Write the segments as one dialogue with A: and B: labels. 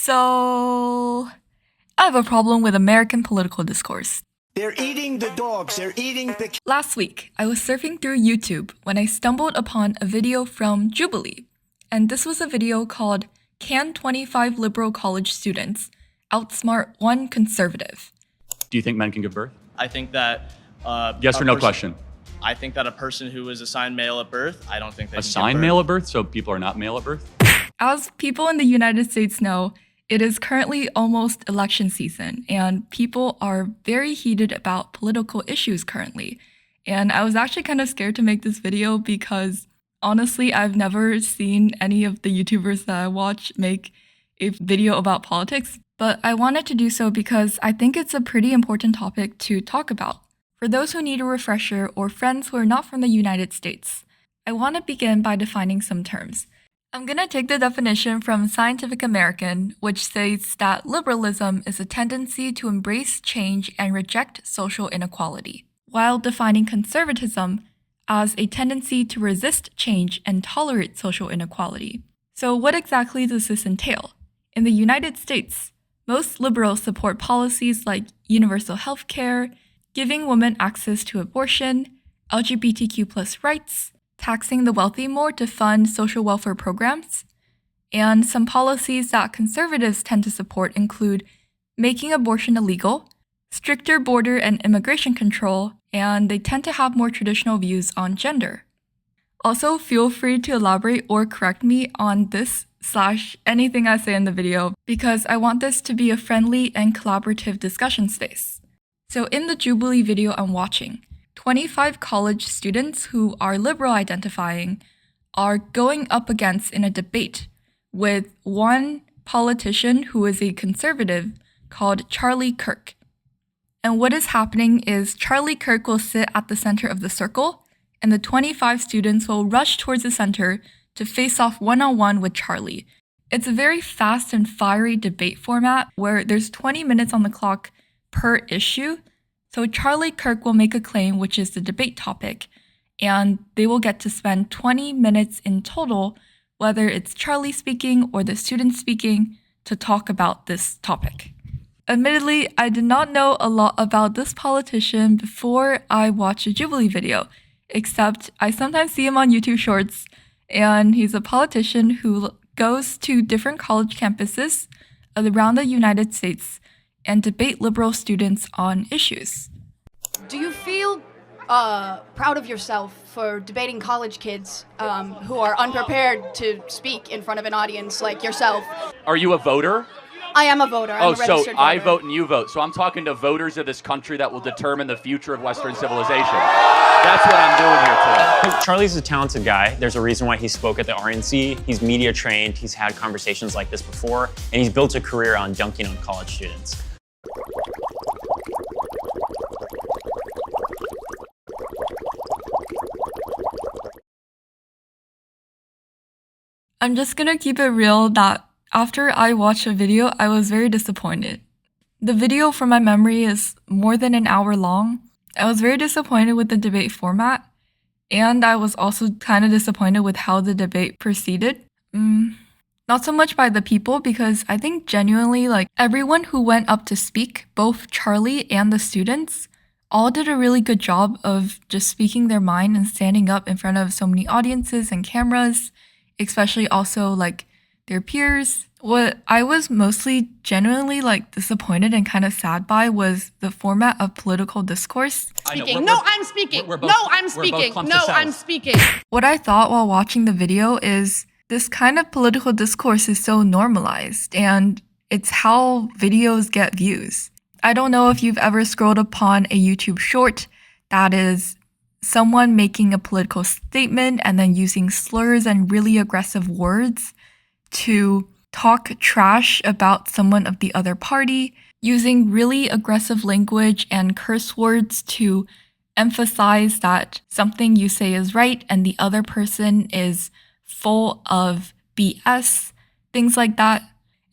A: So, I have a problem with American political discourse.
B: They're eating the dogs, they're eating the...
A: Last week, I was surfing through YouTube when I stumbled upon a video from Jubilee. And this was a video called Can 25 Liberal College Students Outsmart One Conservative?
C: Do you think men can give birth?
D: I think that...
C: yes or no question?
D: I think that a person who is assigned male at birth, I don't think they can give
C: Assigned
D: birth.
C: male at birth? So people are not male at birth?
A: As people in the United States know, it is currently almost election season, and people are very heated about political issues currently. And I was actually kind of scared to make this video because, honestly, I've never seen any of the YouTubers that I watch make a video about politics. But I wanted to do so because I think it's a pretty important topic to talk about. For those who need a refresher or friends who are not from the United States, I want to begin by defining some terms. I'm going to take the definition from Scientific American, which states that liberalism is a tendency to embrace change and reject social inequality, while defining conservatism as a tendency to resist change and tolerate social inequality. So what exactly does this entail? In the United States, most liberals support policies like universal health care, giving women access to abortion, LGBTQ+ rights, taxing the wealthy more to fund social welfare programs, and some policies that conservatives tend to support include making abortion illegal, stricter border and immigration control, and they tend to have more traditional views on gender. Also, feel free to elaborate or correct me on this/anything I say in the video because I want this to be a friendly and collaborative discussion space. So in the Jubilee video I'm watching, 25 college students who are liberal identifying are going up against in a debate with one politician who is a conservative called Charlie Kirk. And what is happening is Charlie Kirk will sit at the center of the circle, and the 25 students will rush towards the center to face off one-on-one with Charlie. It's a very fast and fiery debate format where there's 20 minutes on the clock per issue. So Charlie Kirk will make a claim, which is the debate topic, and they will get to spend 20 minutes in total, whether it's Charlie speaking or the student speaking, to talk about this topic. Admittedly, I did not know a lot about this politician before I watched a Jubilee video, except I sometimes see him on YouTube Shorts, and he's a politician who goes to different college campuses around the United States and debate liberal students on issues.
E: Do you feel proud of yourself for debating college kids who are unprepared to speak in front of an audience like yourself?
C: Are you a voter?
E: I am a voter. I'm a registered voter.
C: I vote and you vote. So I'm talking to voters of this country that will determine the future of Western civilization. That's what I'm doing here today.
F: Charlie's a talented guy. There's a reason why he spoke at the RNC. He's media trained. He's had conversations like this before, and he's built a career on dunking on college students.
A: I'm just gonna keep it real that after I watched the video, I was very disappointed. The video, from my memory, is more than an hour long. I was very disappointed with the debate format, and I was also kind of disappointed with how the debate proceeded. Not so much by the people, because I think genuinely, everyone who went up to speak, both Charlie and the students, all did a really good job of just speaking their mind and standing up in front of so many audiences and cameras, especially also their peers. What I was mostly genuinely disappointed and kind of sad by was the format of political discourse.
E: I'm speaking.
A: What I thought while watching the video is this kind of political discourse is so normalized, and it's how videos get views. I don't know if you've ever scrolled upon a YouTube short that is someone making a political statement and then using slurs and really aggressive words to talk trash about someone of the other party, using really aggressive language and curse words to emphasize that something you say is right and the other person is full of BS, things like that.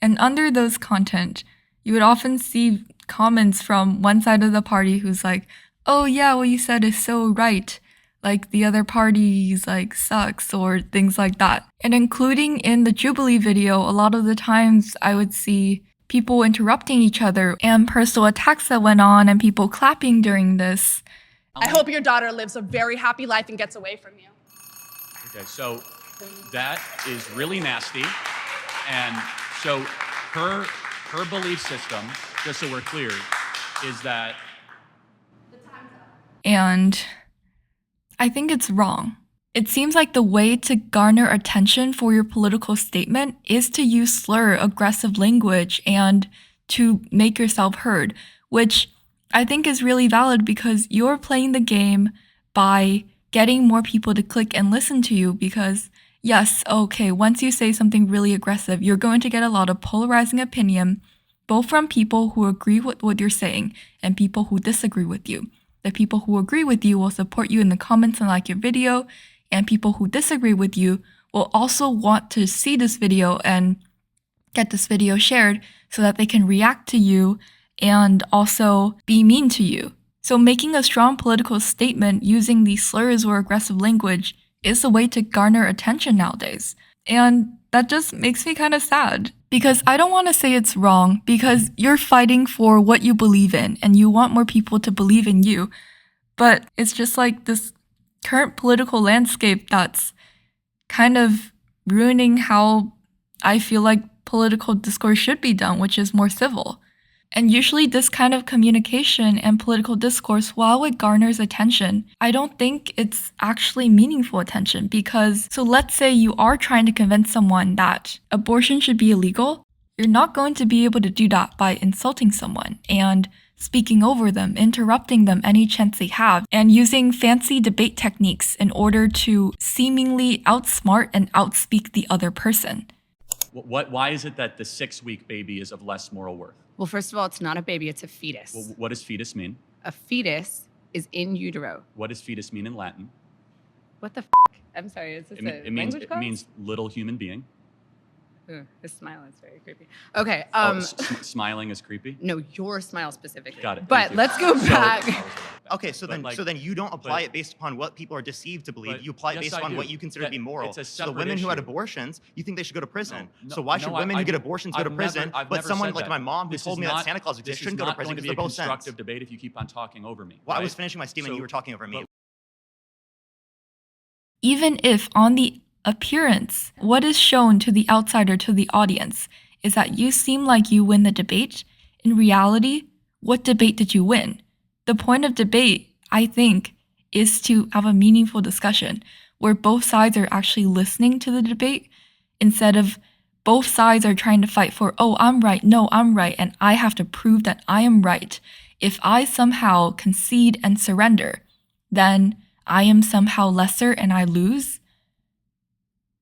A: And under those content, you would often see comments from one side of the party who's like, oh yeah, what you said is so right. like the other parties like sucks or things like that. And including in the Jubilee video, a lot of the times I would see people interrupting each other and personal attacks that went on and people clapping during this.
G: I hope your daughter lives a very happy life and gets away from you.
C: Okay, so that is really nasty. And so her belief system, just so we're clear, is that...
A: And I think it's wrong. It seems like the way to garner attention for your political statement is to use slur, aggressive language, and to make yourself heard, which I think is really valid because you're playing the game by getting more people to click and listen to you because, yes, okay, once you say something really aggressive, you're going to get a lot of polarizing opinion, both from people who agree with what you're saying and people who disagree with you. The people who agree with you will support you in the comments and like your video, and people who disagree with you will also want to see this video and get this video shared so that they can react to you and also be mean to you. So making a strong political statement using these slurs or aggressive language is a way to garner attention nowadays. And that just makes me kind of sad because I don't want to say it's wrong because you're fighting for what you believe in and you want more people to believe in you. But it's just like this current political landscape that's kind of ruining how I feel like political discourse should be done, which is more civil. And usually this kind of communication and political discourse, while it garners attention, I don't think it's actually meaningful attention because, so let's say you are trying to convince someone that abortion should be illegal, you're not going to be able to do that by insulting someone and speaking over them, interrupting them any chance they have, and using fancy debate techniques in order to seemingly outsmart and outspeak the other person.
C: Why is it that the 6-week baby is of less moral worth?
H: Well, first of all, it's not a baby, it's a fetus.
C: Well, what does fetus mean?
H: A fetus is in utero.
C: What does fetus mean in Latin?
H: What the f? I'm sorry, is this
C: It
H: a
C: means
H: language class?
C: means little human being.
H: Ooh, his smile is very creepy. Okay,
C: Smiling is creepy.
H: no, your smile specifically.
C: Got it.
H: But
C: Thank you.
H: let's go
C: So-
H: back.
I: Okay, so
C: But
I: then you don't apply it based upon what people are deceived to believe.
C: But
I: You apply it
C: yes,
I: based
C: I
I: upon
C: do.
I: what you consider to be moral.
C: It's a
I: So the
C: separate
I: women who had
C: issue.
I: abortions, you think they should go to prison.
C: No,
I: So why should
C: no,
I: women
C: I-
I: who get abortions go to
C: I've
I: prison,
C: never- I've
I: but
C: never
I: someone
C: said
I: like
C: that.
I: my mom who
C: This
I: told
C: is
I: me that
C: not-
I: Santa Claus exists
C: this
I: shouldn't
C: is
I: go to
C: not
I: prison
C: going to
I: because
C: be
I: they're
C: a
I: both sins?
C: constructive debate if you keep on talking over me.
I: Well, I
C: right?
I: was finishing my statement.
C: So-
I: You were talking over me.
A: Even if on the appearance, what is shown to the outsider, to the audience, is that you seem like you win the debate, in reality, what debate did you win? The point of debate, I think, is to have a meaningful discussion where both sides are actually listening to the debate instead of both sides are trying to fight for, oh, I'm right, no, I'm right, and I have to prove that I am right. If I somehow concede and surrender, then I am somehow lesser and I lose.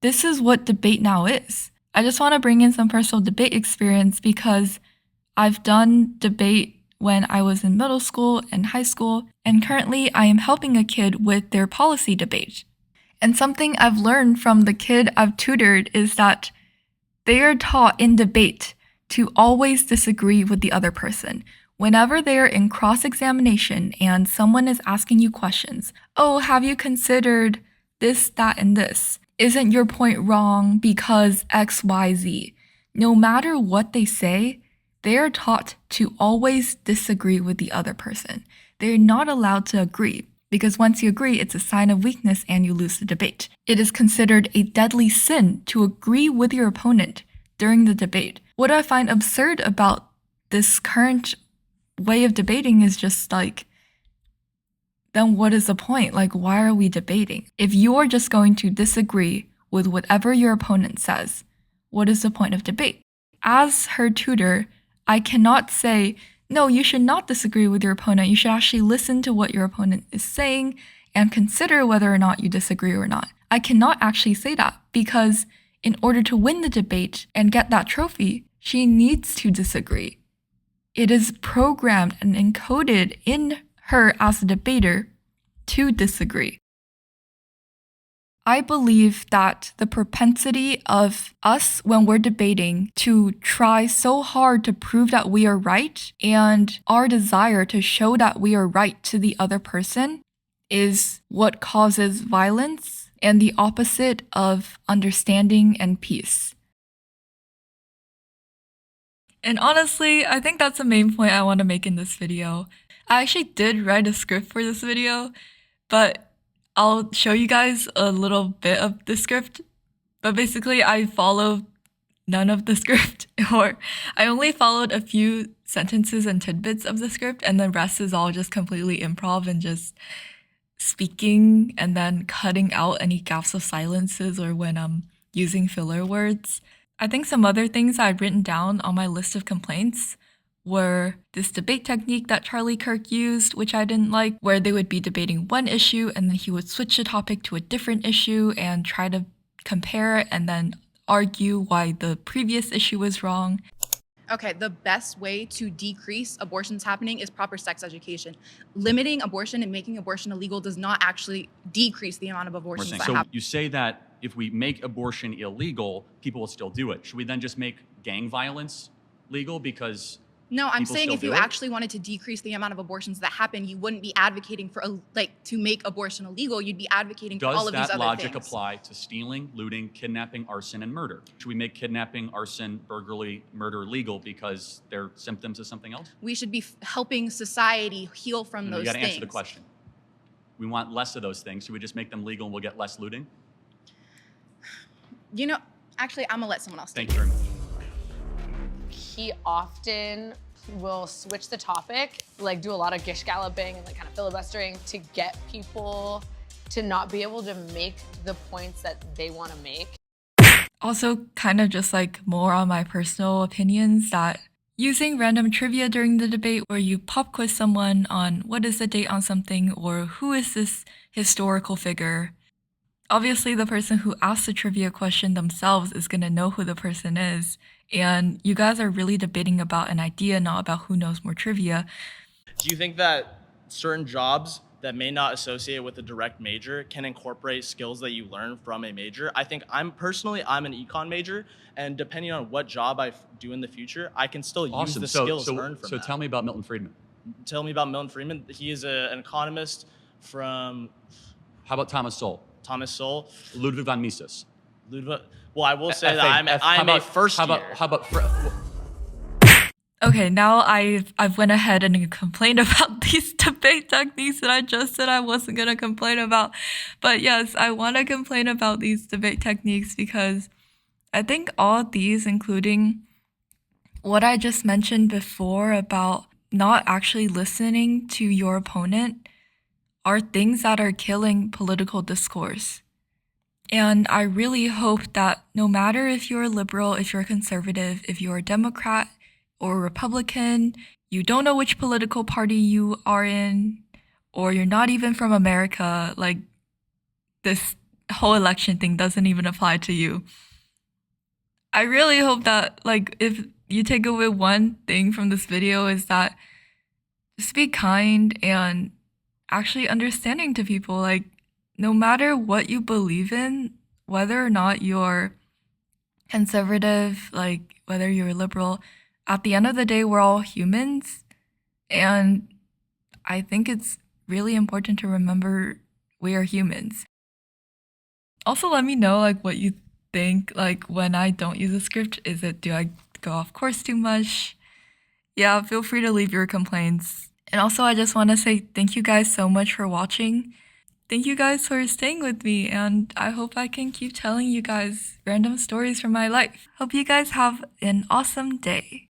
A: This is what debate now is. I just want to bring in some personal debate experience because I've done debate when I was in middle school and high school, and currently I am helping a kid with their policy debate. And something I've learned from the kid I've tutored is that they are taught in debate to always disagree with the other person. Whenever they're in cross-examination and someone is asking you questions, oh, have you considered this, that, and this? Isn't your point wrong because X, Y, Z? No matter what they say, they are taught to always disagree with the other person. They're not allowed to agree because once you agree, it's a sign of weakness and you lose the debate. It is considered a deadly sin to agree with your opponent during the debate. What I find absurd about this current way of debating is just like, then what is the point? Like, why are we debating? If you're just going to disagree with whatever your opponent says, what is the point of debate? As her tutor, I cannot say, no, you should not disagree with your opponent. You should actually listen to what your opponent is saying and consider whether or not you disagree or not. I cannot actually say that because in order to win the debate and get that trophy, she needs to disagree. It is programmed and encoded in her as a debater to disagree. I believe that the propensity of us when we're debating to try so hard to prove that we are right and our desire to show that we are right to the other person is what causes violence and the opposite of understanding and peace. And honestly, I think that's the main point I want to make in this video. I actually did write a script for this video, but I'll show you guys a little bit of the script. But basically, I followed none of the script, or I only followed a few sentences and tidbits of the script, and the rest is all just completely improv and just speaking and then cutting out any gaps of silences or when I'm using filler words. I think some other things I'd written down on my list of complaints were this debate technique that Charlie Kirk used, which I didn't like, where they would be debating one issue and then he would switch the topic to a different issue and try to compare and then argue why the previous issue was wrong.
G: Okay, the best way to decrease abortions happening is proper sex education. Limiting abortion and making abortion illegal does not actually decrease the amount of abortions that
C: So
G: happen.
C: you say that if we make abortion illegal, people will still do it. Should we then just make gang violence legal because
G: No, I'm
C: people
G: saying
C: still
G: if you
C: do it?
G: actually wanted to decrease the amount of abortions that happen, you wouldn't be advocating for to make abortion illegal. You'd be advocating for all
C: Does
G: of these
C: that
G: other
C: logic
G: things.
C: apply to stealing, looting, kidnapping, arson, and murder? Should we make kidnapping, arson, burglary, murder legal because they're symptoms of something else?
G: We should be helping society heal from
C: No,
G: those
C: you got to
G: things.
C: answer the question. We want less of those things. Should we just make them legal and we'll get less looting?
G: You know, actually, I'm gonna let someone else.
C: Thank you very much.
J: He often will switch the topic, like do a lot of gish galloping and like kind of filibustering to get people to not be able to make the points that they want to make.
A: Also, kind of just like more on my personal opinions, that using random trivia during the debate where you pop quiz someone on what is the date on something or who is this historical figure. Obviously, the person who asked the trivia question themselves is going to know who the person is. And you guys are really debating about an idea, not about who knows more trivia.
D: Do you think that certain jobs that may not associate with a direct major can incorporate skills that you learn from a major? I think I'm an econ major, and depending on what job I do in the future, I can still use
C: Awesome.
D: the skills learned from
C: So
D: that.
C: tell me about Milton Friedman.
D: Tell me about Milton Friedman. He is an economist from
C: How about Thomas Sowell?
D: Thomas Sowell.
C: Ludwig von Mises.
D: Well, I will say that
C: How
D: I'm
C: about-
D: a first
C: how
D: year.
C: about, how about
A: Okay, now I've went ahead and complained about these debate techniques that I just said I wasn't going to complain about. But yes, I want to complain about these debate techniques because I think all of these, including what I just mentioned before about not actually listening to your opponent, are things that are killing political discourse. And I really hope that no matter if you're a liberal, if you're a conservative, if you're a Democrat or a Republican, you don't know which political party you are in, or you're not even from America, like this whole election thing doesn't even apply to you. I really hope that, like, if you take away one thing from this video is that just be kind and actually understanding to people. Like, no matter what you believe in, whether or not you're conservative, like whether you're liberal, at the end of the day, we're all humans. And I think it's really important to remember we are humans. Also, let me know like what you think, like when I don't use a script. Do I go off course too much? Yeah, feel free to leave your complaints. And also, I just want to say thank you guys so much for watching. Thank you guys for staying with me, and I hope I can keep telling you guys random stories from my life. Hope you guys have an awesome day.